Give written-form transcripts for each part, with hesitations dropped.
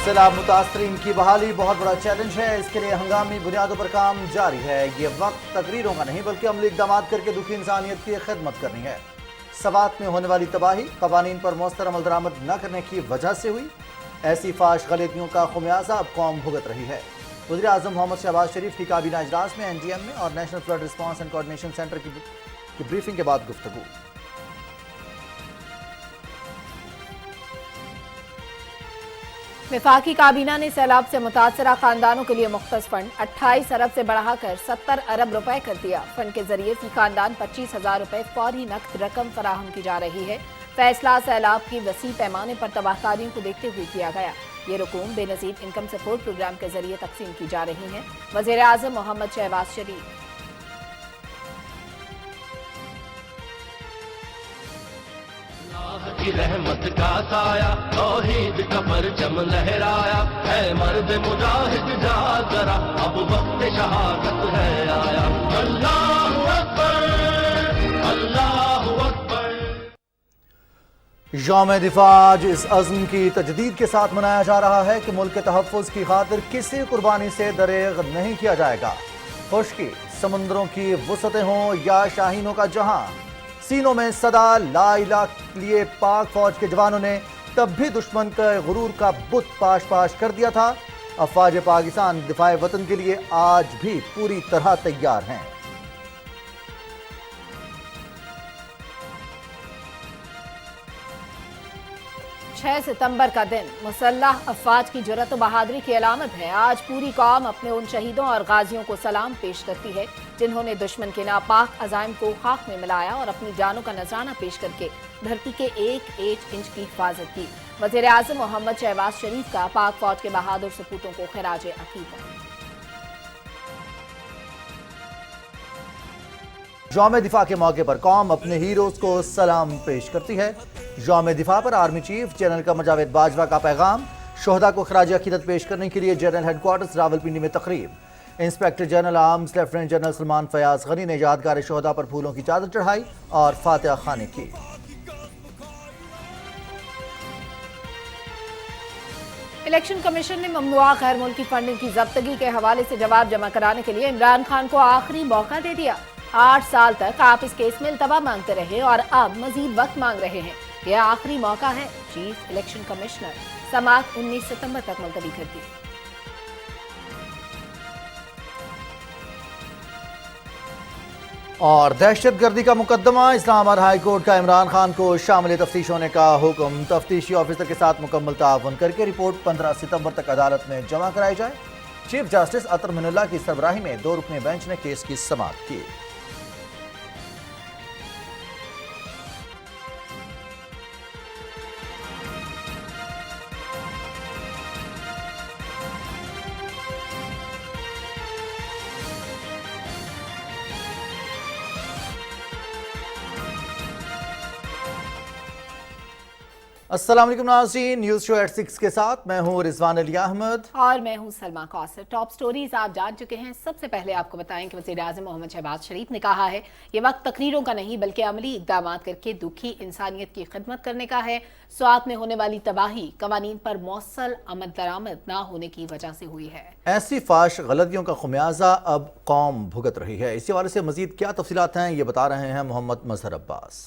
सैलाब मुतासरीन की बहाली बहुत बड़ा चैलेंज है। इसके लिए हंगामी बुनियादों पर काम जारी है। ये वक्त तकरीरों का नहीं बल्कि अमली इक़दाम करके दुखी इंसानियत की खिदमत करनी है। सवात में होने वाली तबाही कवानीन पर मौसर अमल दरामद न करने की वजह से हुई। ऐसी फाश गलतियों का खुमियाजा अब कौम भुगत रही है। वज़ीर आज़म मोहम्मद शहबाज शरीफ की काबीना इजलास में NDM में और national flood response and coordination centre की ब्रीफिंग के बाद गुफ्तगू। वफाकी काबीना ने सैलाब से मुतासरा खानदानों के लिए मुख्तस फंड 28 अरब से बढ़ाकर 70 अरब रुपए कर दिया। फंड के जरिए फी खानदान 25,000 रुपए फौरी नकद रकम फराहम की जा रही है। फैसला सैलाब की वसी पैमाने पर तबाहकारियों को देखते हुए किया गया। ये रकूम बेनज़ीर इनकम सपोर्ट प्रोग्राम के जरिए तकसीम की जा रही है। वज़ीर आज़म मोहम्मद शहबाज शरीफ की रहमत का साया तौहीद का परचम लहराया है। मर्द मुजाहिद जा जरा अब वक्त शहादत है आया। अल्लाहु अकबर अल्लाहु अकबर। यौम दिफा आज इस अज़्म की तजदीद के साथ मनाया जा रहा है कि मुल्क के तहफ़्फ़ुज़ की खातिर किसी कुर्बानी से दरेग नहीं किया जाएगा। खुश्की समुद्रों की वुसअतें हों या शाहीनों का जहां, सीनों में सदा ला इलाहा लिए पाक फौज के जवानों ने तब भी दुश्मन के गुरूर का बुत पाश पाश कर दिया था। अफवाज पाकिस्तान दिफाए वतन के लिए आज भी पूरी तरह तैयार हैं। 6 सितंबर का दिन मुसल्लह अफवाज की जुर्रत व बहादुरी की अलामत है। आज पूरी कौम अपने उन शहीदों और गाजियों को सलाम पेश करती है जिन्होंने दुश्मन के नापाक अज़ाइम को खाक में मिलाया और अपनी जानों का नजराना पेश करके धरती के एक इंच की हिफाजत की। वज़ीर आज़म मोहम्मद शहबाज शरीफ का पाक फौज के बहादुर सपूतों को खिराज अकीदत। यौम दिफा के मौके पर कौम अपने हीरोज को सलाम पेश करती है। यौम दिफा पर army chief general Qamar Javed Bajwa का पैगाम। शोहदा को खराज अकीदत पेश करने के लिए जनरल हेडक्वार्टर्स रावलपिंडी में तकरीब। Inspector general arms lieutenant general Salman Fayaz Ghani ने यादगार शोहदा पर फूलों की चादर चढ़ाई और फातिहा खानी की। इलेक्शन कमीशन ने ममनुआ गैर मुल्की फंडिंग की जब्तगी के हवाले से जवाब जमा कराने के लिए इमरान खान को आखिरी मौका दे दिया। 8 साल तक आप इस केस में इल्तवा मांगते रहे और अब मजीद वक्त मांग रहे हैं। यह आखिरी मौका है। चीफ इलेक्शन कमिश्नर समाअत 19 सितंबर तक मुलतवी कर दी। और दहशतगर्दी का मुकदमा इस्लामाबाद हाई कोर्ट का इमरान खान को शामिल तफ्तीश होने का हुक्म। तफ्तीशी ऑफिसर के साथ मुकम्मल ताउन करके रिपोर्ट 15 सितंबर तक अदालत में जमा कराई जाए। चीफ जस्टिस अतर मिनुल्लाह की सरबराही में 2 रुकनी बेंच ने केस की समाअत की। अस्सलाम वालेकुम नाज़रीन, न्यूज़ शो एट 6 के साथ मैं हूं रिजवान अली अहमद और मैं हूं सलमा कौसर। टॉप स्टोरीज आप जान चुके हैं। सबसे पहले आपको बताएं कि वज़ीर आज़म मोहम्मद शहबाज शरीफ ने कहा है ये वक्त तकरीरों का नहीं बल्कि अमली इक़दाम करके दुखी इंसानियत की खिदमत करने का है। स्वात में होने वाली तबाही कवानीन पर मौसल अमल दरामद न होने की वजह से हुई है। ऐसी फाश गलतियों का खुमियाजा अब कौम भुगत रही है। इसी हवाले से मजीद क्या तफसीलात हैं ये बता रहे हैं मोहम्मद मजहर अब्बास।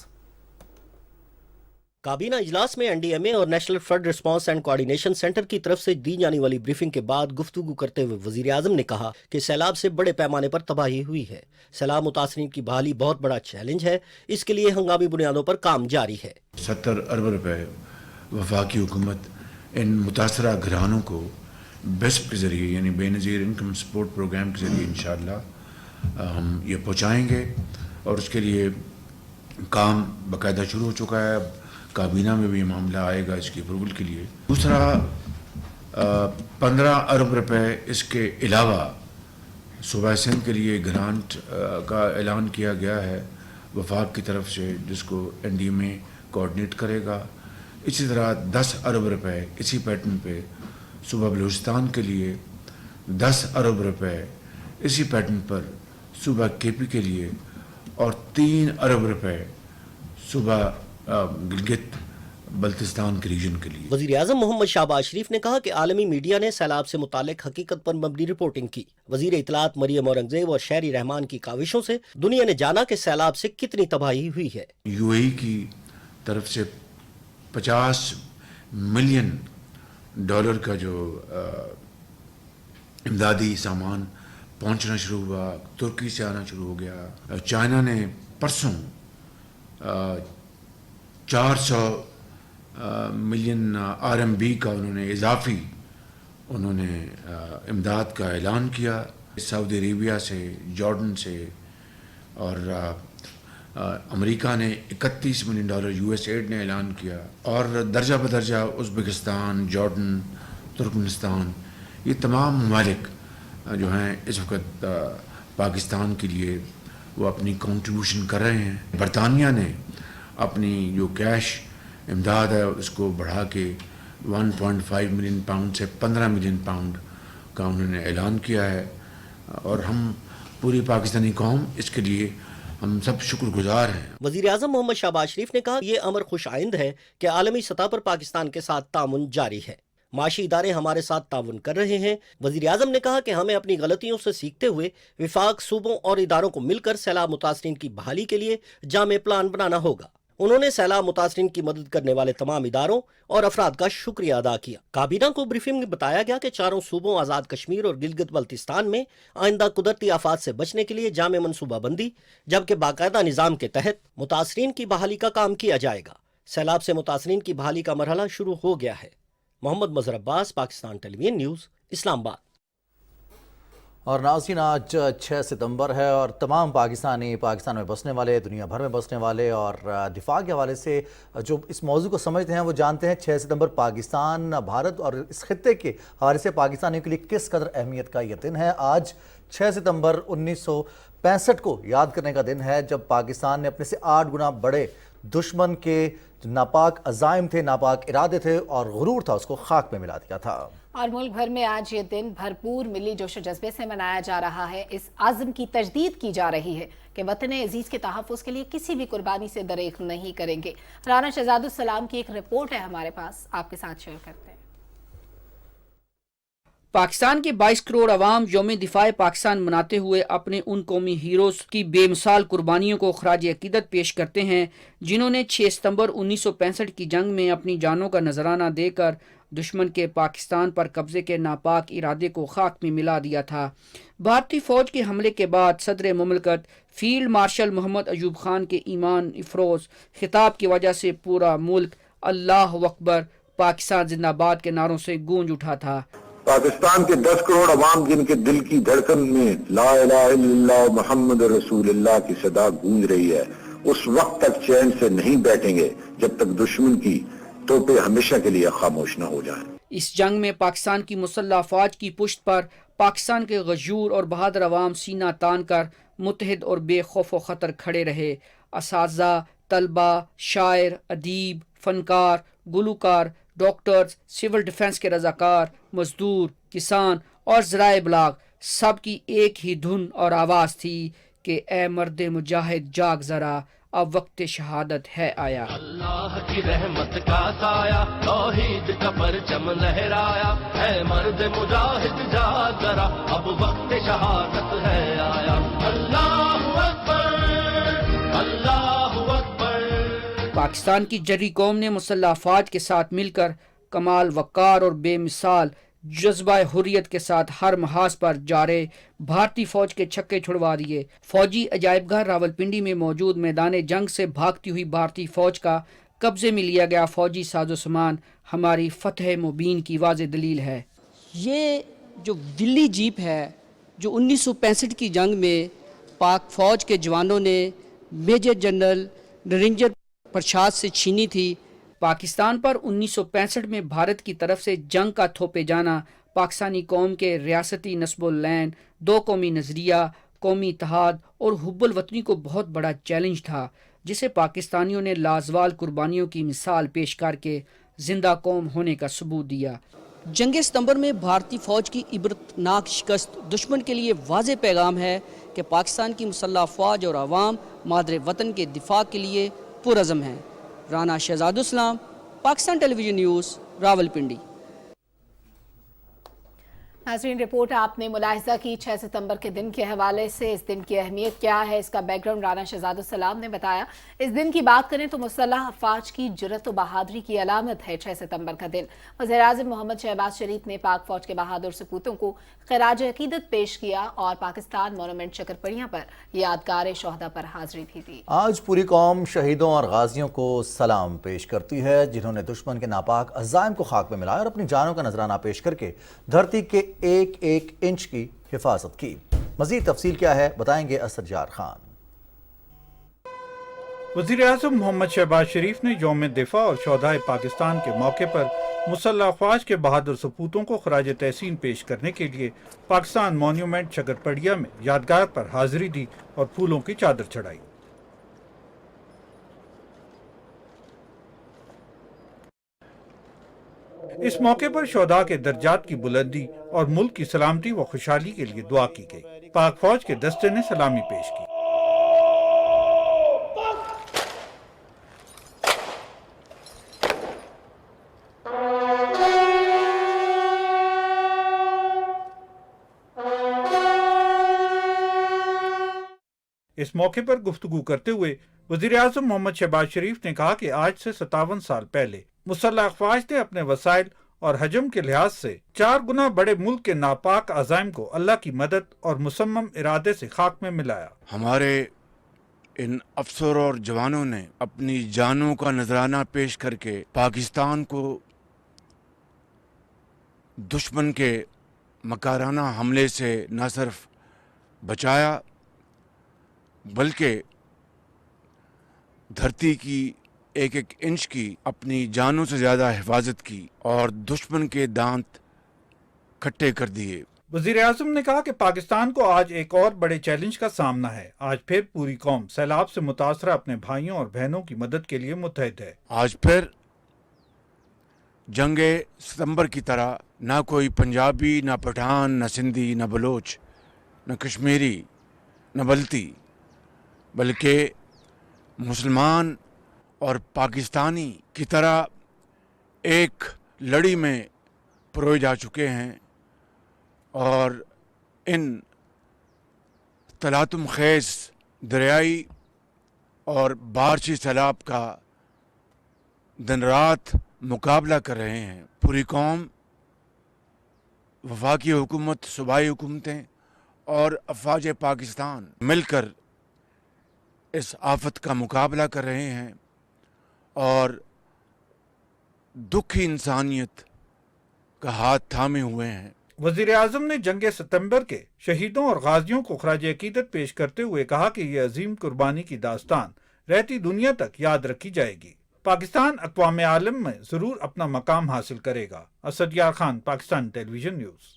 काबीना इजलास में NDMA और national flood response and coordination centre की तरफ से दी जाने वाली ब्रीफिंग के बाद गुफ्तगू करते हुए वजीर आजम ने कहा कि सैलाब से बड़े पैमाने पर तबाही हुई है। सैलाब मुतासरीन की बहाली बहुत बड़ा चैलेंज है। इसके लिए हंगामी बुनियादों पर काम जारी है। 70 अरब रुपए वफाकी हुकूमत इन मुतासरा घरानों को बेस्प के ज़रिए यानी बेनज़ीर इनकम सपोर्ट प्रोग्राम के ज़रिए इंशाअल्लाह हम ये पहुँचाएँगे और उसके लिए काम बाकायदा शुरू हो चुका है। काबीना में भी मामला आएगा इसकी अप्रूवल के लिए। दूसरा 15 अरब रुपए इसके अलावा सूबा सिंध के लिए ग्रांट का ऐलान किया गया है वफाक की तरफ से, जिसको NDMA कोऑर्डिनेट करेगा। इसी तरह 10 अरब रुपए इसी पैटर्न पे सूबा बलूचिस्तान के लिए, 10 अरब रुपए इसी पैटर्न पर सूबा KP के लिए और 3 अरब रुपए सूबा गिलगित बल्तिस्तान के रीजन के लिए। वजीर आजम मोहम्मद शहबाज शरीफ ने कहा कि आलमी मीडिया ने सैलाब से मुतालिक हकीकत पर मबनी रिपोर्टिंग की। वजीर इतलात मरियम औरंगजेब और शहरी रहमान की काविशों से दुनिया ने जाना कि सैलाब से कितनी तबाही हुई है। यूएई की तरफ से $50 मिलियन का जो इमदादी सामान पहुंचना शुरू हुआ, तुर्की से आना शुरू हो गया। चाइना ने परसों 400 मिलियन RMB का उन्होंने इजाफी इमदाद का ऐलान किया। सऊदी अरेबिया से, जॉर्डन से और अमेरिका ने $31 मिलियन USAID ने ऐलान किया, और दर्जा बदर्जा उज़्बेकिस्तान, जॉर्डन, तुर्कमेनिस्तान, ये तमाम ममालिक जो हैं इस वक्त पाकिस्तान के लिए वो अपनी कंट्रीब्यूशन कर रहे हैं। बरतानिया ने अपनी जो कैश इमदाद है उसको बढ़ा के 1.5 मिलियन पाउंड से 15 मिलियन पाउंड का उन्होंने ऐलान किया है, और हम पूरी पाकिस्तानी कौम इसके लिए हम सब शुक्रगुजार हैं। वजीर आजम मोहम्मद शहबाज शरीफ ने कहा ये अमर खुश आइंद है कि आलमी सतह पर पाकिस्तान के साथ तामुन जारी है। माशी इदारे हमारे साथ ताउन कर रहे हैं। वजीर आजम ने कहा कि हमें अपनी गलतियों से सीखते हुए विफाक, सूबों और इदारों को मिलकर सैलाब मुतासरीन की बहाली के लिए जामे प्लान बनाना होगा। उन्होंने सैलाब मुतासरीन की मदद करने वाले तमाम इदारों और अफराद का शुक्रिया अदा किया। काबीना को ब्रीफिंग में बताया गया कि चारों सूबों आज़ाद कश्मीर और गिलगित बल्तिस्तान में आइंदा कुदरती आफात से बचने के लिए जामे मनसूबाबंदी, जबकि बाकायदा निज़ाम के तहत मुतासरीन की बहाली का काम किया जाएगा। सैलाब से मुतासरीन की बहाली का मरहला शुरू हो गया है। मोहम्मद मजहर अब्बास, पाकिस्तान टेलीविजन न्यूज़, इस्लामाबाद। और नाज़रीन, आज 6 सितंबर है और तमाम पाकिस्तान में बसने वाले, दुनिया भर में बसने वाले और दिफा के हवाले से जो इस मौजू को समझते हैं वो जानते हैं 6 सितंबर पाकिस्तान, भारत और इस खित्ते के हवाले से पाकिस्तानियों के लिए किस कदर अहमियत का यह दिन है। आज 6 सितंबर 1965 को याद करने का दिन है, जब पाकिस्तान ने अपने से 8 गुना बड़े दुश्मन के नापाक अज़ाइम थे, नापाक इरादे थे और गुरूर था, उसको खाक में मिला दिया था। और मुल्क भर में आज ये दिन भरपूर मिली जोश जज्बे से मनाया जा रहा है। इस आज़म की तजदीद की जा रही है कि वतन अजीज़ के तहफ़्फ़ुज़ के लिए किसी भी कुर्बानी से दरेक नहीं करेंगे। राना शहजादुस्सलाम की एक रिपोर्ट है हमारे पास, आपके साथ शेयर करते हैं। पाकिस्तान के 22 करोड़ अवाम यौम दिफाए पाकिस्तान मनाते हुए अपने उन कौमी हीरोज़ की बेमिसाल कुर्बानियों को खराज अकीदत पेश करते हैं, जिन्होंने 6 सितंबर 1965 की जंग में अपनी जानों का नजराना देकर दुश्मन के पाकिस्तान पर कब्जे के नापाक इरादे को खाक में मिला दिया था। भारतीय फौज के हमले के बाद सदर मुमलकत फील्ड मार्शल मोहम्मद अयूब खान के ईमान इफरोज खिताब की वजह से पूरा मुल्क अल्लाह अकबर, पाकिस्तान जिंदाबाद के नारों से गूंज उठा था। पाकिस्तान के 10 करोड़ अवाम जिनके दिल की धड़कन में ला इलाहा इल्लल्लाह मुहम्मद रसूलुल्लाह की सदा गूंज रही है, उस वक्त तक चैन से नहीं बैठेंगे जब तक दुश्मन की तोपे हमेशा के लिए खामोश न हो जाएं। इस जंग में पाकिस्तान की मुसल्लह अफवाज की पुश्त पर पाकिस्तान के गजूर और बहादुर अवाम सीना तान कर मुतहिद और बेखौफ व खतर खड़े रहे। असातिज़ा, तलबा, शायर, अदीब, फनकार, गुलूकार, डॉक्टर्स, सिविल डिफेंस के रजाकार, मजदूर, किसान और ज़राए इबलाग सब की एक ही धुन और आवाज़ थी कि ए मर्द मुजाहिद जाग ज़रा, अब वक्त शहादत है आया। अल्लाह की रहमत का साया, तौहीद का परचम लहराया, है मर्द मुजाहिद जाग जरा, अब वक्त शहादत है आया। अल्लाहु अकबर, अल्लाहु अकबर। पाकिस्तान की जर्री कौम ने मुसल्लह अफवाज के साथ मिलकर कमाल वक़ार और बेमिसाल जज्बा हुर्रियत के साथ हर महाज पर जारे भारतीय फौज के छक्के छुड़वा दिए। फौजी अजायबघर रावलपिंडी में मौजूद मैदान जंग से भागती हुई भारतीय फौज का कब्जे में लिया गया फौजी साजो सामान हमारी फतह मुबीन की वाज़ेह दलील है। ये जो विल्ली जीप है जो 1965 की जंग में पाक फौज के जवानों ने मेजर जनरल नरेंद्र प्रसाद से छीनी थी। पाकिस्तान पर 1965 में भारत की तरफ से जंग का थोपे जाना पाकिस्तानी कौम के रियासती नस्बुल लैन, दो कौमी नज़रिया, कौमी इत्तेहाद और हुब्बुल वतनी को बहुत बड़ा चैलेंज था, जिसे पाकिस्तानियों ने लाजवाल कुर्बानियों की मिसाल पेश करके जिंदा कौम होने का सबूत दिया। जंग सितंबर में भारतीय फौज की इबरतनाक शिकस्त दुश्मन के लिए वाज़ेह पैगाम है कि पाकिस्तान की मुसल्लह अफवाज और आवाम मादरे वतन के दिफा के लिए पुरअज़म है। Rana Shahzadussalam, Pakistan television news Rawalpindi. नाज़रीन, रिपोर्ट आपने मुलाहिजा की 6 सितंबर के दिन के हवाले से। इस दिन की अहमियत क्या है, इसका बैकग्राउंड राना शहजादुस्सलाम ने बताया। इस दिन की बात करें तो मुसल्लह अफवाज की जुर्रत व बहादुरी की अलामत है 6 सितंबर का दिन। वज़ीर-ए-आज़म मोहम्मद शहबाज शरीफ ने पाक फौज के बहादुर सपूतों को खिराज अकीदत पेश किया और पाकिस्तान मोनूमेंट शकरपड़िया पर यादगार शोहदा पर हाजिरी भी दी। आज पूरी कौम शहीदों और गाजियों को सलाम पेश करती है, जिन्होंने दुश्मन के नापाक अज़ाइम को खाक में मिलाया और अपनी जानों का नजराना पेश करके धरती के एक एक इंच की हिफाजत की। मजीद तफसील क्या है, बताएंगे असदजार खान। वज़ीर-ए-आज़म मोहम्मद शहबाज शरीफ ने यौम दिफा और शोहदाए पाकिस्तान के मौके पर मुसल्लह अफवाज के बहादुर सपूतों को खराज तहसीन पेश करने के लिए पाकिस्तान मॉन्यूमेंट शकरपड़िया में यादगार पर हाजिरी दी और फूलों की चादर चढ़ाई। इस मौके पर शोहदा के दर्जात की बुलंदी और मुल्क की सलामती व खुशहाली के लिए दुआ की गई। पाक फौज के दस्ते ने सलामी पेश की। इस मौके पर गुफ्तगू करते हुए वज़ीर-ए-आज़म मोहम्मद शहबाज शरीफ ने कहा कि आज से 57 साल पहले मुसल्लह अफवाज ने अपने वसाइल और हजम के लिहाज से 4 गुना बड़े मुल्क के नापाक अज़ाइम को अल्लाह की मदद और मुसम्मम इरादे से खाक में मिलाया। हमारे इन अफसरों और जवानों ने अपनी जानों का नजराना पेश करके पाकिस्तान को दुश्मन के मकाराना हमले से न सिर्फ बचाया बल्कि धरती की एक एक इंच की अपनी जानों से ज्यादा हिफाजत की और दुश्मन के दांत खट्टे कर दिए। वज़ीर-ए-आज़म ने कहा कि पाकिस्तान को आज एक और बड़े चैलेंज का सामना है। आज फिर पूरी कौम सैलाब से मुतासरा अपने भाइयों और बहनों की मदद के लिए मुत्तहिद है। आज फिर जंगे सितंबर की तरह ना कोई पंजाबी, ना पठान, ना सिंधी, ना बलोच, ना कश्मीरी, ना बल्ती, बल्कि मुसलमान और पाकिस्तानी की तरह एक लड़ी में परोए जा चुके हैं और इन तलातुम खेज दरियाई और बारिशी सैलाब का दिन रात मुकाबला कर रहे हैं। पूरी कौम, वफाकी हुकूमत, सूबाई हुकूमतें और अफवाज पाकिस्तान मिलकर इस आफत का मुकाबला कर रहे हैं और दुखी इंसानियत का हाथ थामे हुए हैं। वज़ीर-ए-आज़म ने जंगे सितंबर के शहीदों और गाजियों को खराज अकीदत पेश करते हुए कहा कि यह अजीम कुर्बानी की दास्तान रहती दुनिया तक याद रखी जाएगी। पाकिस्तान अक़वाम आलम में जरूर अपना मकाम हासिल करेगा। असदयार खान, पाकिस्तान टेलीविजन न्यूज़।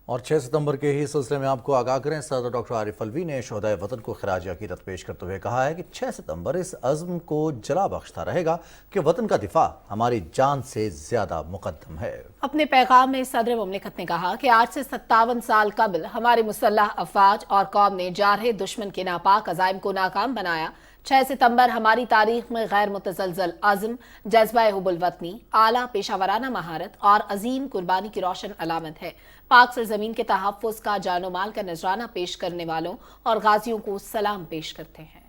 और 6 सितंबर के ही सिलसिले में आपको आगाह करें, सदर डॉक्टर आरिफ अलवी ने शोहदाए वतन को खराज अकीदत पेश करते हुए कहा है कि 6 सितंबर इस अज़्म को जला बख्शता रहेगा कि वतन का दिफा हमारी जान से ज्यादा मुकद्दम है। अपने पैगाम में सदर मुमलिकत ने कहा कि आज से 57 साल कबल हमारे मुसल्लह अफवाज और कौम ने जारहे दुश्मन के नापाक अज़ाइम को नाकाम बनाया। 6 सितंबर हमारी तारीख में गैर मुतज़लज़ल अज़्म, जज्बा हुब्बुल वतनी, आला पेशावराना महारत और अजीम कुर्बानी की रोशन अलामत है। पाक सरजमीन के तहफ़्फ़ुज़ का जानो माल का नजराना पेश करने वालों और गाजियों को सलाम पेश करते हैं।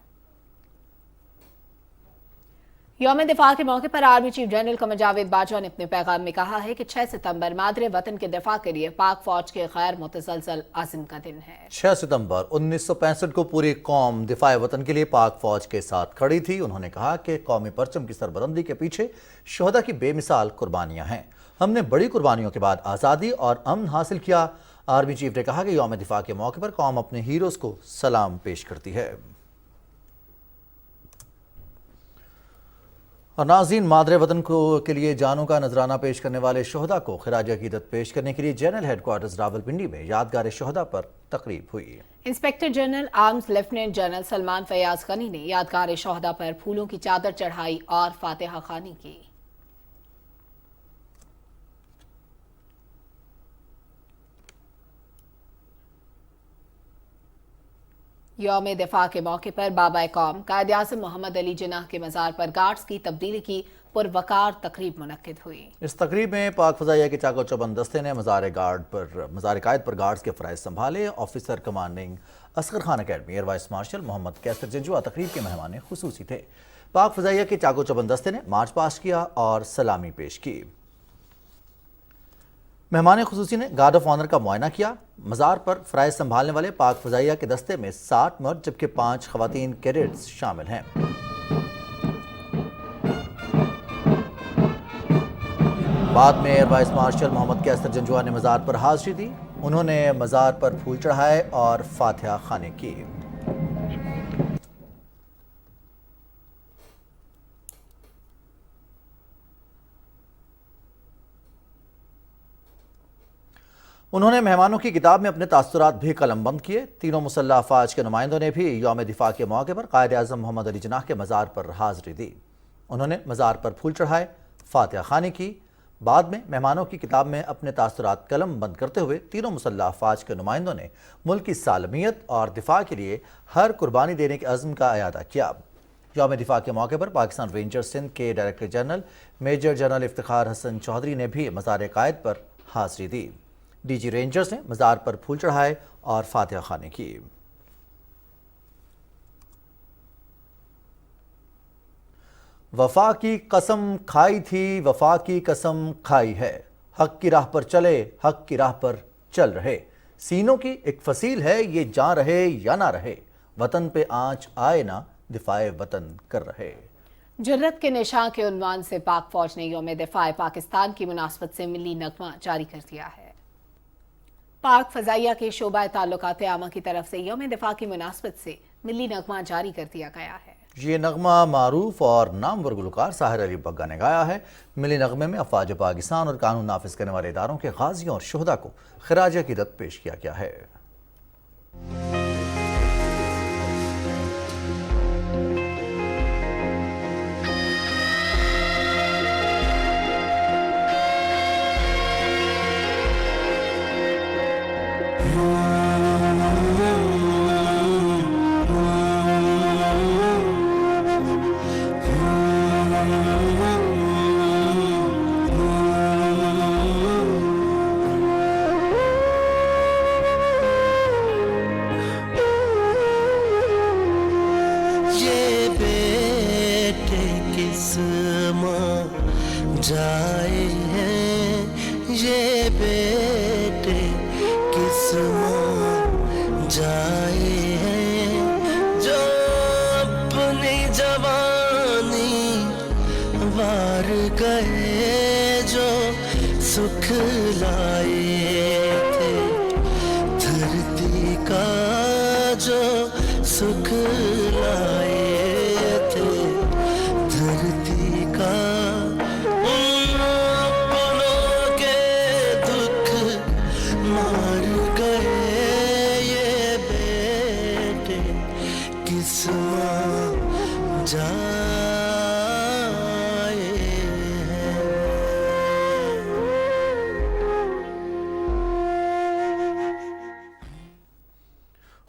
यौम दिफा के मौके पर army chief general Qamar Javed Bajwa ने अपने पैगाम में कहा है कि 6 सितंबर मादरे वतन के दिफा के लिए पाक फौज के गैर मुतसलसल अज़्म का दिन है। 6 सितंबर 1965 को पूरी कौम दिफाए वतन के लिए पाक फौज के साथ खड़ी थी। उन्होंने कहा कि कौमी परचम की सरबलंदी के पीछे शोहदा की बेमिसाल कुर्बानियां हैं। हमने बड़ी कुर्बानियों के बाद आज़ादी और अमन हासिल किया। आर्मी चीफ ने कहा कि यौम दिफा के मौके पर कौम अपने हीरोज़ को सलाम पेश करती है। और नाज़रीन, मादरे वतन को के लिए जानों का नजराना पेश करने वाले शोहदा को खिराज अकीदत पेश करने के लिए जनरल हेडक्वार्टर्स रावलपिंडी में यादगार शोहदा पर तकरीब हुई। Inspector general arms lieutenant general Salman Fayaz Ghani ने यादगार शोहदा पर फूलों की चादर चढ़ाई और फातिहा खानी की। یوم دفاع کے موقع پر بابا قوم قائد اعظم محمد علی جناح کے مزار پر گارڈز کی تبدیلی کی پروقار تقریب منعقد ہوئی۔ اس تقریب میں پاک فضائیہ کے چاق و چوبند دستے نے مزار قائد پر گارڈز کے فرائض سنبھالے۔ Officer commanding Asghar Khan academy air vice marshal Muhammad Qaiser Janjua تقریب کے مہمان خصوصی تھے۔ پاک فضائیہ کے چاق و چوبند دستے نے مارچ پاسٹ کیا اور سلامی پیش کی۔ مہمان خصوصی نے گارڈ آف آنر کا معائنہ کیا۔ مزار پر فرائض سنبھالنے والے پاک فضائیہ کے دستے میں 60 مرد جبکہ 5 خواتین کیڈٹس شامل ہیں۔ بعد میں year vice marshal Muhammad Qaiser Janjua نے مزار پر حاضری دی۔ انہوں نے مزار پر پھول چڑھائے اور فاتحہ خوانی کی۔ انہوں نے مہمانوں کی کتاب میں اپنے تاثرات بھی قلم بند کیے۔ تینوں مسلح افواج کے نمائندوں نے بھی یوم دفاع کے موقع پر قائد اعظم محمد علی جناح کے مزار پر حاضری دی۔ انہوں نے مزار پر پھول چڑھائے، فاتحہ خوانی کی۔ بعد میں مہمانوں کی کتاب میں اپنے تاثرات قلم بند کرتے ہوئے تینوں مسلح افواج کے نمائندوں نے ملک کی سالمیت اور دفاع کے لیے ہر قربانی دینے کے عزم کا اعادہ کیا۔ یوم دفاع کے موقع پر پاکستان رینجرز سندھ کے director general major general Iftikhar Hasan Chaudhry نے بھی مزار قائد پر حاضری دی۔ ڈی جی رینجرز نے مزار پر پھول چڑھائے اور فاتحہ خوانی کی۔ وفا کی قسم کھائی تھی، وفا کی قسم کھائی ہے، حق کی راہ پر چلے، حق کی راہ پر چل رہے، سینوں کی ایک فصیل ہے یہ جاں رہے یا نہ رہے، وطن پہ آنچ آئے نہ دفاع وطن کر رہے۔ جرت کے نشاں کے عنوان سے پاک فوج نے یوم دفاع پاکستان کی مناسبت سے ملی نغمہ جاری کر دیا ہے۔ پاک فضائیہ کے شعبہ تعلقات عامہ کی طرف سے یوم دفاع کی مناسبت سے ملی نغمہ جاری کر دیا گیا ہے۔ یہ نغمہ معروف اور نامور گلوکار ساحر علی بگا نے گایا ہے۔ ملی نغمے میں افواج پاکستان اور قانون نافذ کرنے والے اداروں کے غازیوں اور شہداء کو خراج عقیدت پیش کیا گیا ہے۔ جائے ہیں یہ بیٹے کس ماں جائے ہیں، جو اپنی جوانی وار گئے، جو سکھ لائے تھے دھرتی کا، جو سکھ لائے تھے دھرتی کا،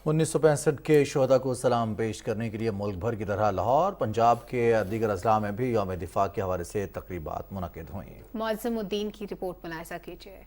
انیس سو 65 کے شہداء کو سلام پیش کرنے کے لیے ملک بھر کی طرح لاہور، پنجاب کے دیگر اضلاع میں بھی یوم دفاع کے حوالے سے تقریبات منعقد ہوئیں۔ معظم الدین کی رپورٹ ملاحظہ کیجیے۔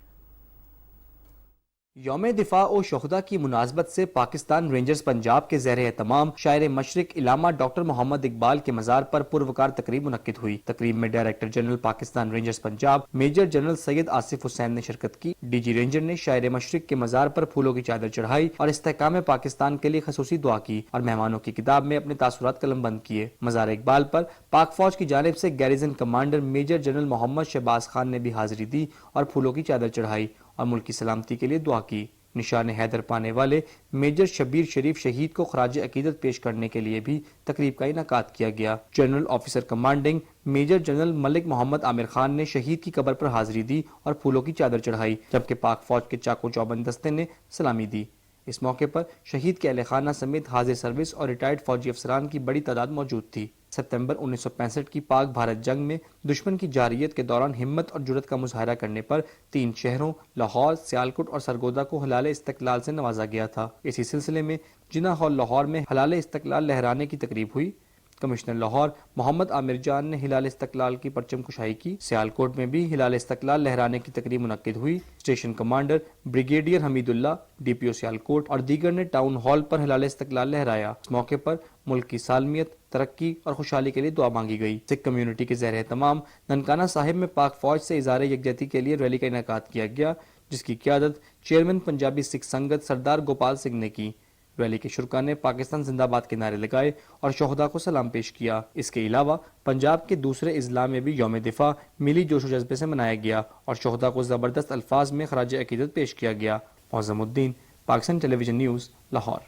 یوم دفاع و شہداء کی مناسبت سے پاکستان رینجرز پنجاب کے زیر اہتمام شاعر مشرق علامہ ڈاکٹر محمد اقبال کے مزار پر پروقار تقریب منعقد ہوئی۔ تقریب میں director general Pakistan rangers Punjab major general Syed Asif Hussain نے شرکت کی۔ ڈی جی رینجر نے شاعر مشرق کے مزار پر پھولوں کی چادر چڑھائی اور استحکام پاکستان کے لیے خصوصی دعا کی اور مہمانوں کی کتاب میں اپنے تاثرات قلم بند کیے۔ مزار اقبال پر پاک فوج کی جانب سے گیریزن کمانڈر میجر جنرل محمد شہباز خان نے بھی حاضری دی اور پھولوں کی چادر چڑھائی اور ملک کی سلامتی کے لیے دعا کی۔ نشان حیدر پانے والے میجر شبیر شریف شہید کو خراج عقیدت پیش کرنے کے لیے بھی تقریب کا انعقاد کیا گیا۔ General officer commanding major general Malik Muhammad Amir Khan نے شہید کی قبر پر حاضری دی اور پھولوں کی چادر چڑھائی، جبکہ پاک فوج کے چاقو چوبند دستے نے سلامی دی۔ اس موقع پر شہید کے اہل خانہ سمیت حاضر سروس اور ریٹائرڈ فوجی افسران کی بڑی تعداد موجود تھی۔ सितंबर 1965 की पाक भारत जंग में दुश्मन की जारियत के दौरान हिम्मत और जुर्रत का मुजाहरा करने पर 3 शहरों लाहौर, सियालकोट और सरगोदा को हलाले इस्तकलाल से नवाजा गया था। इसी सिलसिले में जिना हॉल लाहौर में हलाले इस्तकलाल लहराने की तकरीब हुई। कमिश्नर लाहौर मोहम्मद आमिर जान ने हिलाल इस्तकलाल की परचम कुशाई की। सियालकोट में भी हिलाल इस्तकलाल लहराने की तकरीब मुनक्किद हुई। Station commander brigadier Hameedullah, DPO Sialkot और दीगर ने टाउन हॉल पर हिलाल इस्तकलाल लहराया। इस मौके पर मुल्क की सालमियत, तरक्की और खुशहाली के लिए दुआ मांगी गई। सिख कम्युनिटी के ज़ेर एहतमाम ननकाना साहिब में पाक फौज से इज़हार यकजहती के लिए रैली का इनेकाद किया गया, जिसकी क़यादत चेयरमैन पंजाबी सिख संगत सरदार गोपाल सिंह ने की। रैली के शुरका ने पाकिस्तान जिंदाबाद के नारे लगाए और शोहदा को सलाम पेश किया। इसके अलावा पंजाब के दूसरे अजला में भी यौम दिफा मिली जोश व जज्बे से मनाया गया और शोहदा को ज़बरदस्त अल्फाज में खराज अकीदत पेश किया गया। मौज़मुद्दीन, पाकिस्तान टेलीविजन न्यूज़, लाहौर।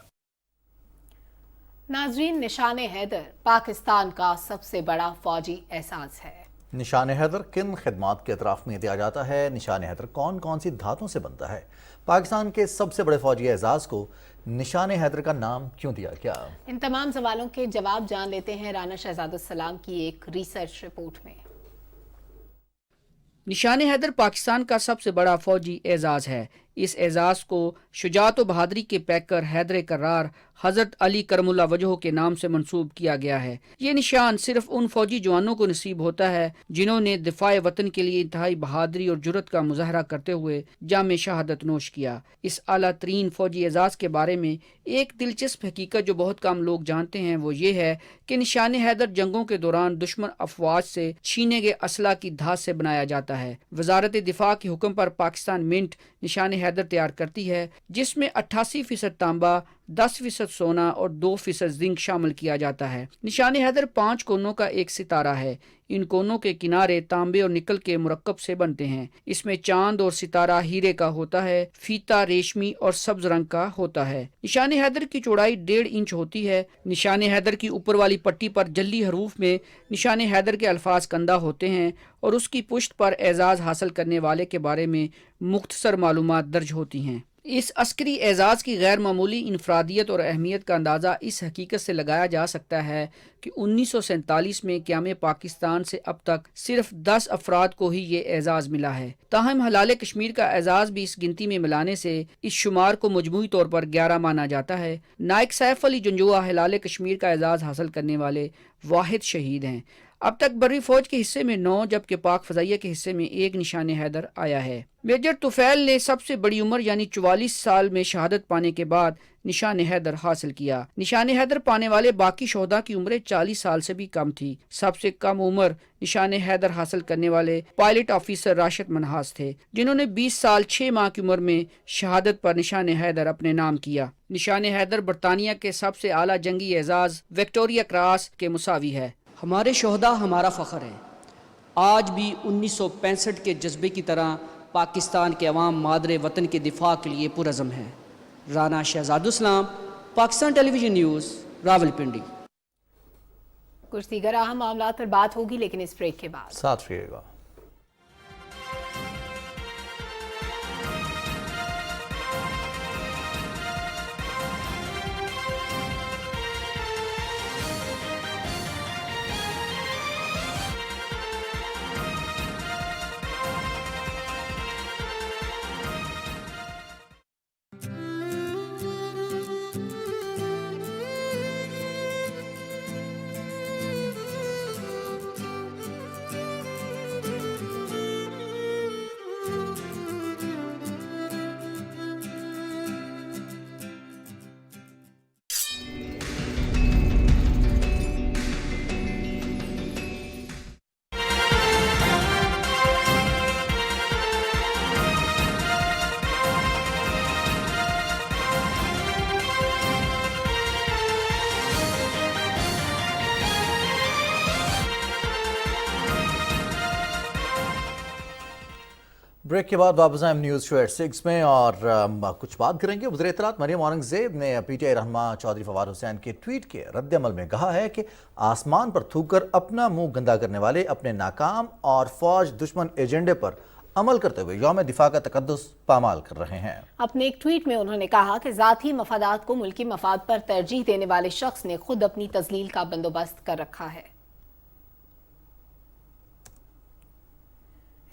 नाजरीन, निशान हैदर पाकिस्तान का सबसे बड़ा फौजी एहसास है। निशान हैदर किन खिदमात के अतराफ में दिया जाता है? निशान हैदर कौन कौन सी धातों से बनता है? पाकिस्तान के सबसे बड़े फौजी एजाज को निशान हैदर का नाम क्यों दिया गया? इन तमाम सवालों के जवाब जान लेते हैं राना शहजादुस्सलाम की एक रिसर्च रिपोर्ट में। निशान हैदर पाकिस्तान का सबसे बड़ा फौजी एजाज है। इस एजाज को शुजात व बहादुरी के पैकर हैदर कर्रार हज़रत अली करमुल्ला वजह के नाम से मंसूब किया गया है। ये निशान सिर्फ उन फौजी जवानों को नसीब होता है जिन्होंने दिफाए वतन के लिए इंतहाई बहादुरी और जुर्रत का मुजाहरा करते हुए जाम शहादत नोश किया। इस आला तरीन फौजी एजाज के बारे में एक दिलचस्प हकीकत जो बहुत कम लोग जानते हैं वो ये है कि निशान हैदर जंगों के दौरान दुश्मन अफवाज से छीने गए असला की धात से बनाया जाता है। वजारत दिफा के हुक्म पर पाकिस्तान मिंट निशान हैदर तैयार करती है, जिसमें 88% तांबा, 10% सोना और 2% जिंक शामिल किया जाता है। निशान हैदर 5 कोनों का एक सितारा है। इन कोनों के किनारे तांबे और निकल के मुरक्कब से बनते हैं। इसमें चांद और सितारा हीरे का होता है, फीता रेशमी और सब्ज रंग का होता है। निशान हैदर की चौड़ाई 1.5 इंच होती है। निशान हैदर की ऊपर वाली पट्टी पर जल्दी हरूफ में निशान हैदर के अल्फाज कंदा होते हैं और उसकी पुश्त पर एजाज हासिल करने वाले के बारे में मुख्तसर मालूमात दर्ज होती हैं। इस अस्करी एजाज की गैर मामूली इनफरादियत और अहमियत का अंदाज़ा इस हकीकत से लगाया जा सकता है कि 1947 में क़याम पाकिस्तान से अब तक सिर्फ 10 अफराद को ही ये एजाज मिला है। ताहम हलाल कश्मीर का एजाज भी इस गिनती में मिलाने से इस शुमार को मजमूई तौर पर 11 माना जाता है। नायक सैफ अली जंजुआ हलाल कश्मीर का एजाज हासिल करने वाले वाहिद शहीद हैं। अब तक बर्री फौज के हिस्से में 9 जबकि पाक फजाइया के हिस्से में 1 निशान हैदर आया है। मेजर तुफैल ने सबसे बड़ी उम्र यानी 44 साल में शहादत पाने के बाद निशान हैदर हासिल किया। निशान हैदर पाने वाले बाकी शोहदा की उम्रें 40 साल से भी कम थी। सबसे कम उम्र निशान हैदर हासिल करने वाले पायलट ऑफिसर राशिद मनहास थे, जिन्होंने 20 साल 6 माह की उम्र में शहादत पर निशान हैदर अपने नाम किया। निशान हैदर बरतानिया के सबसे आला जंगी एजाज विक्टोरिया क्रॉस के मुसावी है। हमारे शोहदा हमारा फ़ख्र है। आज भी 1965 के जज्बे की तरह पाकिस्तान के अवाम मादरे वतन के दिफा के लिए पुरज़म है। Rana Shahzadussalam, Pakistan television news, Rawalpindi. कुछ दीगर अहम मामलात पर बात होगी, लेकिन इस ब्रेक के बाद साथ रहिएगा। ब्रेक के बाद वापस आए न्यूज़ शो 6 में और कुछ बात करेंगे। वज़ीर इत्तलात मरियम औरंगज़ेब ने पीटीआई रहनुमा चौधरी फवाद हुसैन के ट्वीट के रद्द-ए-अमल में कहा है कि आसमान पर थूककर अपना मुंह गंदा करने वाले अपने नाकाम और फौज दुश्मन एजेंडे पर अमल करते हुए यौम दिफा का तकद्दुस पामाल कर रहे हैं। अपने एक ट्वीट में उन्होंने कहा कि ज़ाती मफादात को मुल्की मफाद पर तरजीह देने वाले शख्स ने खुद अपनी तज़लील का बंदोबस्त कर रखा है।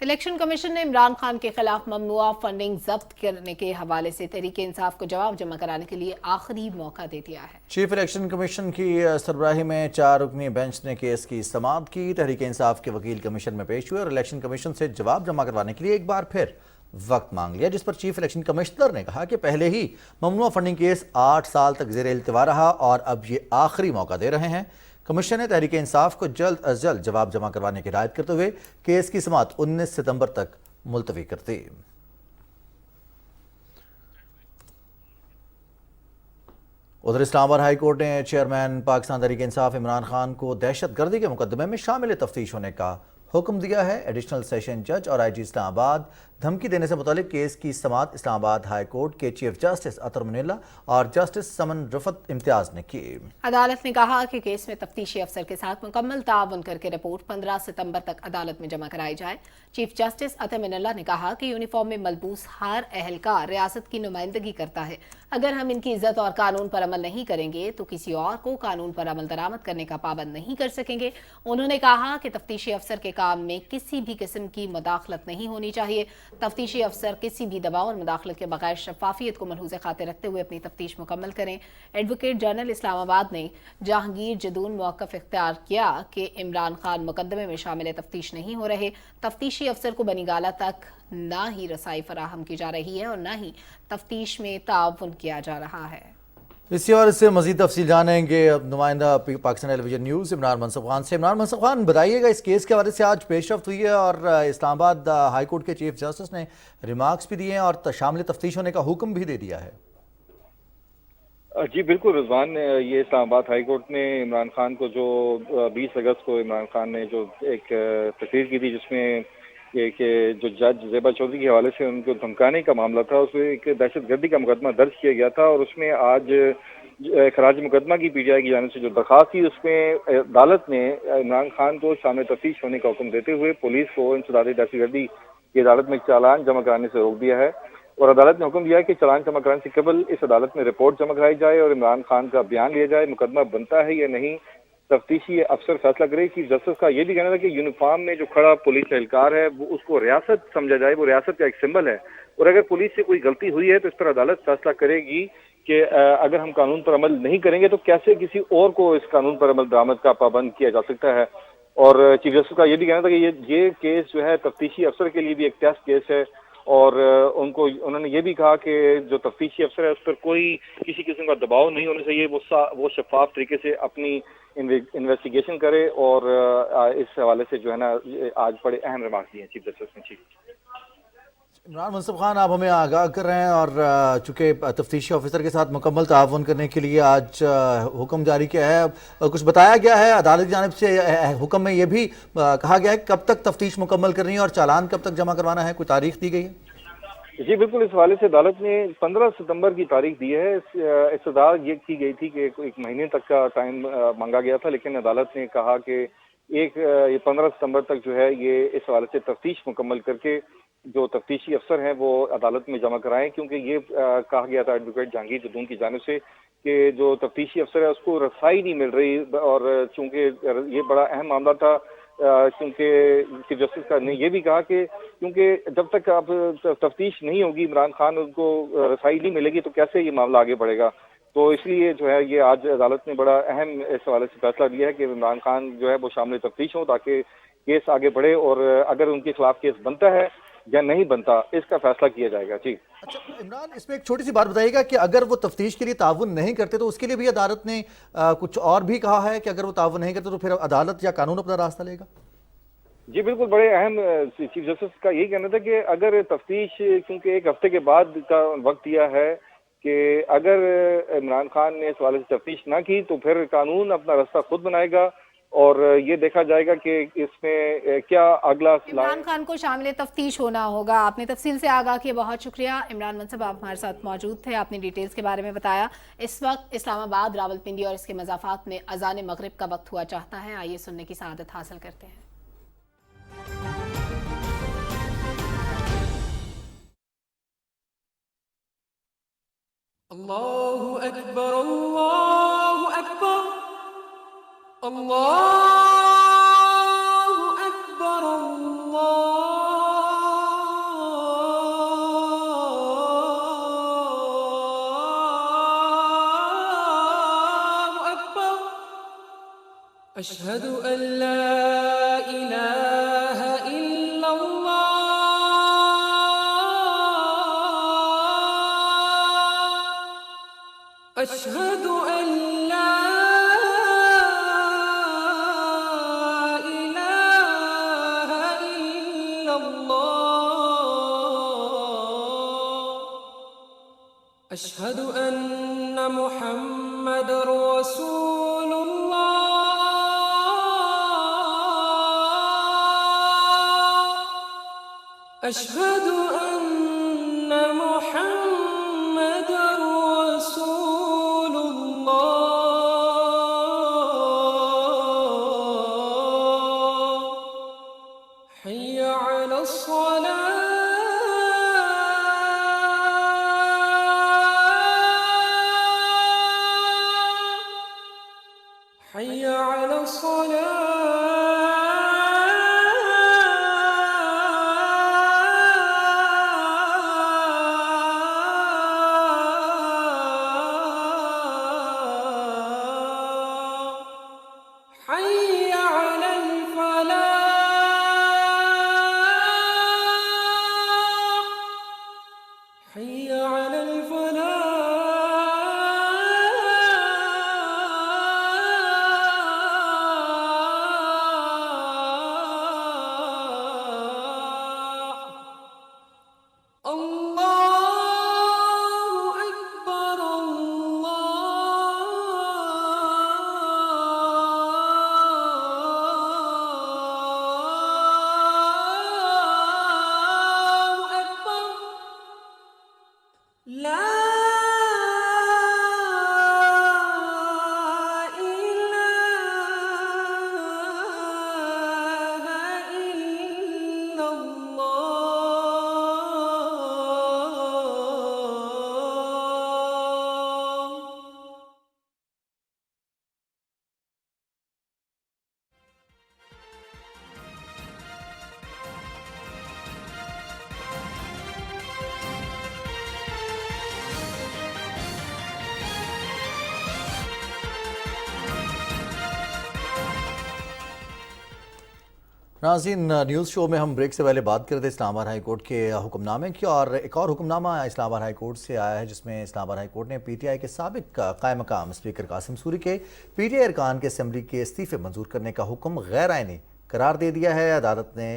इलेक्शन कमीशन ने इमरान खान के खिलाफ ममनुआ फंडिंग जब्त करने के हवाले से तहरीक इंसाफ को जवाब जमा कराने के लिए आखिरी मौका दे दिया है। चीफ इलेक्शन कमीशन की सरबराही में 4 रुकनी बेंच ने केस की समाअत की। तहरीक इंसाफ के वकील कमीशन में पेश हुए और इलेक्शन कमीशन से जवाब जमा करवाने के लिए एक बार फिर वक्त मांग लिया, जिस पर चीफ इलेक्शन कमिश्नर ने कहा कि पहले ही ममनुआ फंडिंग केस 8 साल तक ज़ेर इल्तिवा रहा और अब ये आखिरी मौका दे रहे हैं। कमीशन ने तहरीक इंसाफ को जल्द अज जल्द जवाब जमा करवाने की हिदायत करते हुए केस की समाअत 19 सितंबर तक मुलतवी कर दी। उधर इस्लामाबाद हाई कोर्ट ने चेयरमैन पाकिस्तान तहरीक इंसाफ इमरान खान को दहशतगर्दी के मुकदमे में शामिल तफ्तीश होने का हुक्म दिया है। एडिशनल सेशन जज और आईजी इस्लामाबाद धमकी देने से मुतालिक केस की समाअत इस्लामाबाद हाई कोर्ट के चीफ जस्टिस अतर मुनिल्ला और जस्टिस समन रफत इम्तियाज ने की। अदालत ने कहा कि केस में तफ्तीशी अफसर के साथ मुकम्मल ताउन करके रिपोर्ट 15 सितंबर तक अदालत में जमा कराई जाए। चीफ जस्टिस अतर मुनिल्ला ने कहा कि यूनिफॉर्म में मलबूस हर अहलकार रियासत की नुमाइंदगी करता है। अगर हम इनकी इज्जत और कानून पर अमल नहीं करेंगे तो किसी और को कानून पर अमल दरामद करने का पाबंद नहीं कर सकेंगे। उन्होंने कहा कि तफ्तीशी अफसर के काम में किसी भी किस्म की मुदाखलत नहीं होनी चाहिए। तफ्तीशी अफसर किसी भी दबाव और मुदाखलत के बगैर शफाफियत को मलहूज़ खातिर रखते हुए अपनी तफ्तीश मुकम्मल करें। एडवोकेट जनरल इस्लामाबाद ने जहांगीर जदून मौक़िफ़ इख्तियार किया कि इमरान खान मुकदमे में शामिल तफ्तीश नहीं हो रहे। तफ्तीशी अफसर को बनीगाला तक ना ही रसाई फराहम की जा रही है और ना ही तफ्तीश में ताउन किया जा रहा है। इसी और इससे मजीद तफसील जानेंगे नुमाइंदा पाकिस्तान टेलीविजन न्यूज़ इमरान मनसूब खान से। इमरान मनसूब खान, बताइएगा इस केस के हवाले से आज पेशरफ्त हुई है और इस्लामाबाद हाई कोर्ट के चीफ जस्टिस ने रिमार्क्स भी दिए हैं और शामिल तफ्तीश होने का हुक्म भी दे दिया है। जी बिल्कुल रिजवान, ये इस्लामाबाद हाई कोर्ट ने इमरान खान को जो 20 अगस्त को इमरान खान ने जो एक तकरीर की थी जिसमें कि जो जज ज़ेबा चौधरी के हवाले से उनको धमकाने का मामला था, उसमें एक दहशतगर्दी का मुकदमा दर्ज किया गया था और उसमें आज खराज मुकदमा की पीटीआई की जानिब से जो दरख्वास्त थी उसमें अदालत ने इमरान खान को शामिल तफ्तीश होने का हुक्म देते हुए पुलिस को इंसदादी दहशतगर्दी की अदालत में चालान जमा कराने से रोक दिया है और अदालत ने हुक्म दिया कि चालान जमा कराने से कबल इस अदालत में रिपोर्ट जमा कराई जाए और इमरान खान का बयान लिया जाए। मुकदमा बनता है या नहीं, तफ्तीशी अफसर फैसला करे। चीफ जस्टिस का ये भी कहना था कि यूनिफॉर्म में जो खड़ा पुलिस एहलकार है वो उसको रियासत समझा जाए, वो रियासत का एक सिंबल है और अगर पुलिस से कोई गलती हुई है तो इस पर अदालत फैसला करेगी कि अगर हम कानून पर अमल नहीं करेंगे तो कैसे किसी और को इस कानून पर अमल दरामद का पाबंद किया जा सकता है। और चीफ जस्टिस का ये भी कहना था कि ये केस जो है तफ्तीशी अफसर के लिए भी एक टेस्ट केस है और उन्होंने ये भी कहा कि जो तफ्तीशी अफसर है उस पर कोई किसी किस्म का दबाव नहीं होना चाहिए, वो शफाफ तरीके से अपनी इन्वेस्टिगेशन करे और इस हवाले से जो है ना आज बड़े अहम रिमार्क्स दिए चीफ जस्टिस ने। इमरान मनसूब खान, आप हमें आगाह कर रहे हैं और चूँकि तफ्तीशी ऑफिसर के साथ मुकम्मल ताउन करने के लिए आज हुक्म जारी किया है, कुछ बताया गया है अदालत की जानिब से? हुक्म में ये भी कहा गया है कब तक तफ्तीश मुकम्मल करनी है और चालान कब तक जमा करवाना है, कोई तारीख दी गई है? जी बिल्कुल, इस हवाले से अदालत ने 15 सितंबर की तारीख दी है। इस्तदा ये की गई थी कि एक महीने तक का टाइम मांगा गया था, लेकिन अदालत ने कहा कि ये 15 सितंबर तक जो है ये इस हवाले से तफ्तीश मुकम्मल करके जो तफ्तीशी अफसर हैं वो अदालत में जमा कराएं, क्योंकि ये कहा गया था एडवोकेट जहांगीर जदून की जानिब से कि जो तफ्तीशी अफसर है उसको रसाई नहीं मिल रही और चूंकि ये बड़ा अहम मामला था क्योंकि चीफ जस्टिस का ने ये भी कहा कि क्योंकि जब तक अब तफ्तीश नहीं होगी इमरान खान उनको रसाई नहीं मिलेगी तो कैसे ये मामला आगे बढ़ेगा। तो इसलिए जो है ये आज अदालत ने बड़ा अहम इस हवाले से फैसला लिया है कि इमरान खान जो है वो शामिल तफ्तीश हो ताकि केस आगे बढ़े और अगर उनके खिलाफ केस बनता है या नहीं बनता इसका फैसला किया जाएगा। जी अच्छा इमरान, इसमें एक छोटी सी बात बताइएगा कि अगर वो तफ्तीश के लिए ताउन नहीं करते तो उसके लिए भी अदालत ने कुछ और भी कहा है कि अगर वो ताउन नहीं करते तो फिर अदालत या कानून अपना रास्ता लेगा? जी बिल्कुल, बड़े अहम चीफ जस्टिस का यही कहना था कि अगर तफ्तीश क्योंकि एक हफ्ते के बाद का वक्त दिया है कि अगर इमरान खान ने इस वाले से तफ्तीश ना की तो फिर कानून अपना रास्ता खुद बनाएगा और ये देखा जाएगा कि इसमें क्या अगला। इमरान खान को शामिल तफ्तीश होना होगा। आपने तफसील से आगाह किया, बहुत शुक्रिया। इमरान मनसूब, आप हमारे साथ मौजूद थे, आपने डिटेल्स के बारे में बताया। इस वक्त इस्लामाबाद, रावलपिंडी और इसके मज़ाफ़ात में अज़ान मगरिब का वक्त हुआ चाहता है। आइए सुनने की सआदत हासिल करते हैं। अल्लाहु अकबर, अल्लाहु अकबर, अल्लाहु अकबर, अल्लाहु أشهد أن لا إله إلا الله أشهد أن لا إله إلا الله أشهد أن محمد رسول الله أشهد أن محمد رسول الله حي على الصلاة حي على الصلاة حي على الفلاح حي على الفلاح الله أكبر الله أكبر لا إله إلا الله नाज़रीन, न्यूज़ शो में हम ब्रेक से पहले बात कर रहे थे इस्लामाबाद हाई कोर्ट के हुक्मनामे की, और एक और हुक्मनामा इस्लामाबाद हाई कोर्ट से आया है जिसमें इस्लामाबाद हाई कोर्ट ने पीटीआई के साबिक कायम मकाम स्पीकर कासिम सूरी के पीटीआई अरकान के असेंबली के इस्तीफे मंजूर करने का हुक्म गैर आइनी करार दे दिया है। अदालत ने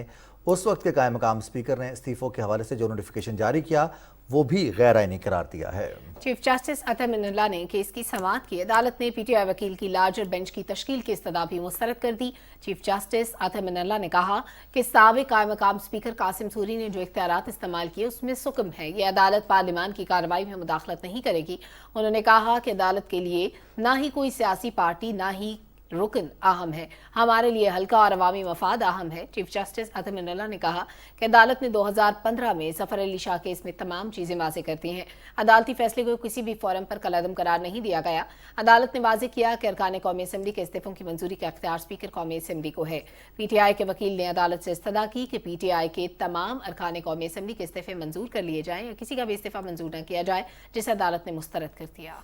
उस वक्त के कायम मकाम स्पीकर ने इस्तीफों के हवाले से जो नोटिफिकेशन जारी किया वो भी गैर आइनी करार दिया है। चीफ जस्टिस अता मिनल्ला ने केस की समाअत की। अदालत ने पीटीआई वकील की लार्जर बेंच की तश्कील की इस्तदा भी मुस्तरद कर दी। चीफ जस्टिस अता मिनल्ला ने कहा कि साबिक कायम मकाम स्पीकर कासिम सूरी ने जो इख्तियारात इस्तेमाल किए उसमें सुकम है। ये अदालत पार्लियामान की कार्रवाई में मुदाखलत नहीं करेगी। उन्होंने कहा कि अदालत के लिए ना ही कोई सियासी पार्टी ना ही रुकन अहम है, हमारे लिए हल्का और अवामी मफाद अहम है। चीफ जस्टिस अता मिनल्ला ने कहा कि अदालत ने 2015 में सफर अली शाह केस में तमाम चीजें वाज़ेह करती हैं। अदालती फैसले को किसी भी फोरम पर कलअदम करार नहीं दिया गया। अदालत ने वाज़ेह किया कि अरकान कौमी असम्बली के इस्तीफों की मंजूरी का इख्तियार स्पीकर कौमी असम्बली को है। पीटीआई के वकील ने अदालत से इस्तदा की कि पीटीआई के तमाम अरकान कौमी असम्बली के इस्तीफे मंजूर कर लिए जाएं या किसी का भी इस्तीफा मंजूर न किया जाए, जिसे अदालत ने मुस्तरद कर दिया।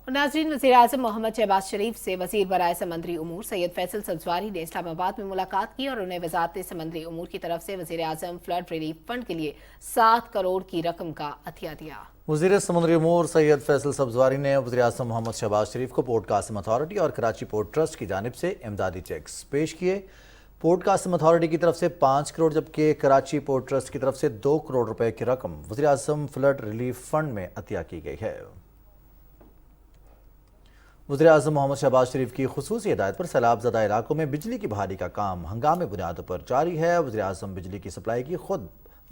नाज़रीन, वज़ीर-ए-आज़म मोहम्मद शहबाज शरीफ से वज़ीर बराए समंदरी उमूर सैयद फैसल सब्ज़वारी ने इस्लामाबाद में मुलाकात की और उन्हें वज़ारत समंदरी उमूर की तरफ से वज़ीर-ए-आज़म फ्लड रिलीफ फंड के लिए 7 करोड़ की रकम का अतिया दिया। वज़ीर समंदरी उमूर सैयद फैसल सब्ज़वारी ने वज़ीर-ए-आज़म मोहम्मद शहबाज शरीफ को पोर्ट कासिम अथॉरिटी और कराची पोर्ट ट्रस्ट की जानिब से इमदादी चेक्स पेश किए। पोर्ट कासिम अथॉरिटी की तरफ से 5 करोड़ जबकि कराची पोर्ट ट्रस्ट की तरफ से 2 करोड़ रुपए की रकम वज़ीर-ए-आज़म फ्लड रिलीफ फंड में अतिया की गई है। वज़ीर-ए-आज़म मोहम्मद शहबाज शरीफ की खुसूसी हिदायत पर सैलाब ज़दा इलाकों में बिजली की बहाली का काम हंगामी बुनियादों पर जारी है। वज़ीर-ए-आज़म बिजली की सप्लाई की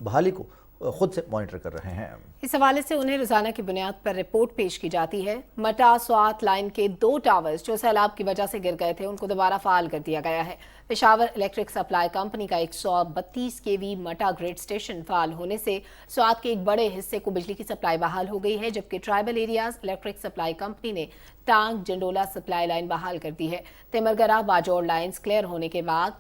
बहाली को खुद से मॉनिटर कर रहे हैं। इस हवाले से उन्हें रोजाना की बुनियाद पर रिपोर्ट पेश की जाती है। मटा स्वात लाइन के 2 टावर्स जो सैलाब की वजह से गिर गए थे उनको दोबारा फाल कर दिया गया है। पेशावर इलेक्ट्रिक सप्लाई कंपनी का 132 केवी मटा ग्रिड स्टेशन फाल होने से स्वात के एक बड़े हिस्से को बिजली की सप्लाई बहाल हो गई है, जबकि tribal areas electric supply company ने टांग जंडोला सप्लाई लाइन बहाल कर दी है। तिमरगरा बाजौड़ लाइन्स क्लियर होने के बाद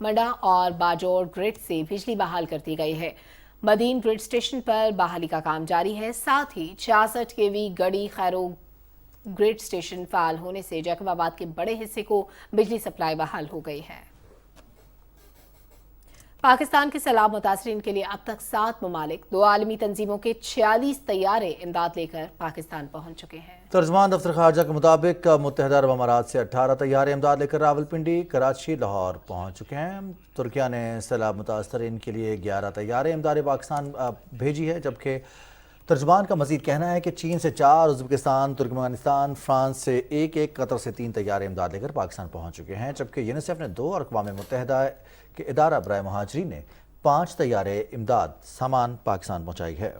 मडा और बाजौड़ ग्रिड से बिजली बहाल कर दी गई है। मदीन ग्रिड स्टेशन पर बहाली का काम जारी है। साथ ही 66 केवी गड़ी खैरो ग्रिड स्टेशन फाल होने से जैकबाबाद के बड़े हिस्से को बिजली सप्लाई बहाल हो गई है। पाकिस्तान के सैलाब मुतासरीन के लिए अब तक 7 ममालिक, 2 आलमी तंजीमों के 46 तैयारे इमदाद लेकर पाकिस्तान पहुंच चुके हैं। तर्जमान दफ्तर खारजा के मुताबिक मुत्तहिदा अरब अमारात से 18 तैयारे इमदाद लेकर रावलपिंडी, कराची, लाहौर पहुंच चुके हैं। तुर्किया ने सैलाब मुतासरीन के लिए 11 तैयारे इमदाद पाकिस्तान भेजी है, जबकि तर्जमान का मजीद कहना है कि चीन से 4, उज़्बेकिस्तान, तुर्कमेनिस्तान, फ्रांस से 1, कतर से 3 तैयारे इमदाद लेकर पाकिस्तान पहुंच चुके हैं, जबकि यूनिसेफ ने 2 और अक़वाम मुत्तहिदा के इदारा बराए महाजरीन ने 5 तैयारे इमदाद सामान पाकिस्तान पहुंचाई है।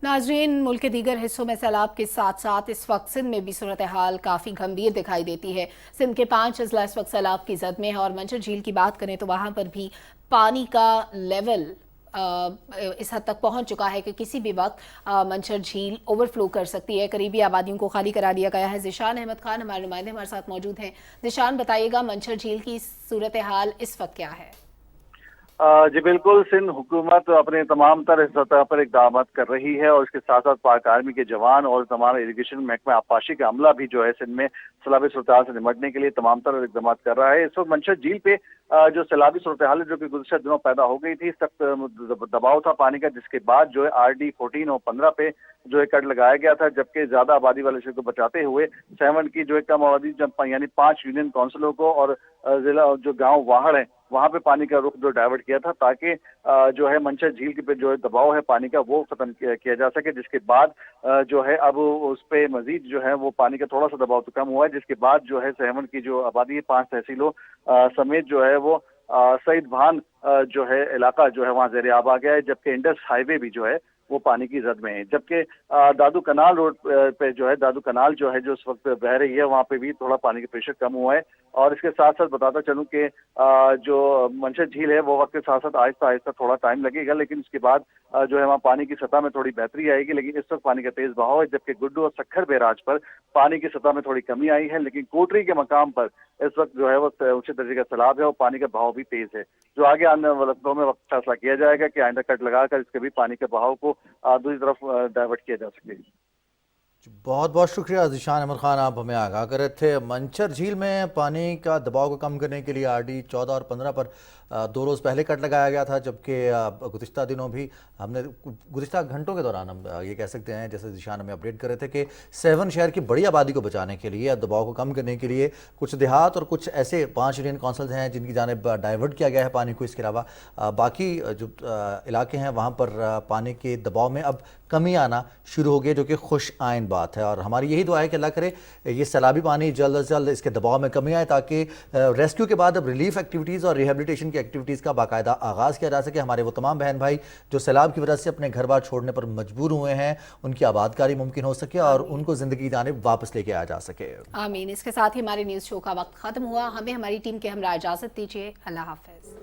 नाजरीन, मुल्क के दीगर हिस्सों में सैलाब के साथ साथ इस वक्त सिंध में भी सूरत हाल काफ़ी गंभीर दिखाई देती है। सिंध के 5 अजला इस वक्त सैलाब की जद में है और मंचर झील की बात करें तो वहाँ पर भी पानी का लेवल इस हद तक पहुंच चुका है कि किसी भी वक्त मंचर झील ओवरफ्लो कर सकती है। करीबी आबादियों को खाली करा दिया गया है। ज़िशान अहमद खान हमारे नुमाइंदे हमारे साथ मौजूद हैं। ज़िशान, बताइएगा मंचर झील की सूरत हाल इस वक्त क्या है? जी बिल्कुल, सिंध हुकूमत अपने तमाम तरह सतह पर इकदाम कर रही है और इसके साथ साथ पाक आर्मी के जवान और तमाम इरिगेशन महकमा आबपाशी का अमला भी जो है सिंध में सैलाबी सूरत से निपटने के लिए तमाम तरह इकदाम कर रहा है। इस वक्त मंचर झील पे जो सैलाबी सूरत हाल जो कि गुज़श्ता दिनों पैदा हो गई थी, सख्त दबाव था पानी का, जिसके बाद जो है RD 14 और 15 पे जो है कट लगाया गया था, जबकि ज्यादा आबादी वाले क्षेत्र को बचाते हुए 7 की जो है कम आबादी यानी 5 यूनियन काउंसिलों को और जिला जो गाँव वाहड़ है वहाँ पे पानी का रुख जो डाइवर्ट किया था, ताकि जो है मंचर झील के पे जो है दबाव है पानी का वो खत्म किया जा सके, जिसके बाद जो है अब उस पे मजीद जो है वो पानी का थोड़ा सा दबाव तो कम हुआ है, जिसके बाद जो है 7 की जो आबादी है 5 तहसीलों समेत जो है वो सईद भान जो है इलाका जो है वहाँ ज़ेरे आब आ गया है, जबकि इंडस हाईवे भी जो है वो पानी की जद में है। जबकि दादू कनाल रोड पे जो है दादू कनाल जो है जो उस वक्त बह रही है वहाँ पे भी थोड़ा पानी का प्रेशर कम हुआ है। और इसके साथ साथ बताता चलूँ कि जो मंचर झील है वो वक्त के साथ साथ आहिस्ता आहिस्ता थोड़ा टाइम लगेगा, लेकिन उसके बाद जो है वहाँ पानी की सतह में थोड़ी बेहतरी आएगी। लेकिन इस वक्त पानी का तेज बहाव है, जबकि गुड्डू और सखर बैराज पर पानी की सतह में थोड़ी कमी आई है, लेकिन कोटरी के मकाम पर इस वक्त जो है वो ऊंचे दर्जे का सैलाब है और पानी का बहाव भी तेज है। जो आगे आने वाले वक्तों में फैसला किया जाएगा कि आइंदा कट लगाकर इसके भी पानी के बहाव को दूसरी तरफ डाइवर्ट किया जा सके। बहुत बहुत शुक्रिया ज़िशान अहमद खान, आप हमें आगाह कर रहे थे। मंचर झील में पानी का दबाव को कम करने के लिए RD 14 और 15 पर 2 रोज़ पहले कट लगाया गया था, जबकि गुज़िश्ता दिनों भी हमने गुज़िश्ता घंटों के दौरान हम ये कह सकते हैं, जैसे ज़िशान हमें अपडेट कर रहे थे कि 7 शहर की बड़ी आबादी को बचाने के लिए, दबाव को कम करने के लिए कुछ देहात और कुछ ऐसे 5 यूनियन काउंसिल हैं जिनकी जानिब डाइवर्ट किया गया है पानी को। इसके अलावा बाकी जो इलाके हैं वहाँ पर पानी के दबाव में अब कमी आना शुरू हो गई, जो कि खुश आइन बात है। और हमारी यही दुआ है कि अल्लाह करे ये सैलाबी पानी जल्द अज जल्द इसके दबाव में कमी आए, ताकि रेस्क्यू के बाद अब रिलीफ एक्टिविटीज़ और रिहेबिलिटेशन की एक्टिविटीज़ का बाकायदा आगाज़ किया जा सके। हमारे वो तमाम बहन भाई जो सैलाब की वजह से अपने घर बार छोड़ने पर मजबूर हुए हैं, उनकी आबादकारी मुमकिन हो सके और उनको ज़िंदगी जानिब वापस लेके आया जा सके। आमीन। इसके साथ ही हमारे न्यूज़ शो का वक्त ख़त्म हुआ। हमें हमारी टीम के हमरा इजाज़त दीजिए। अल्लाह हाफ़िज़।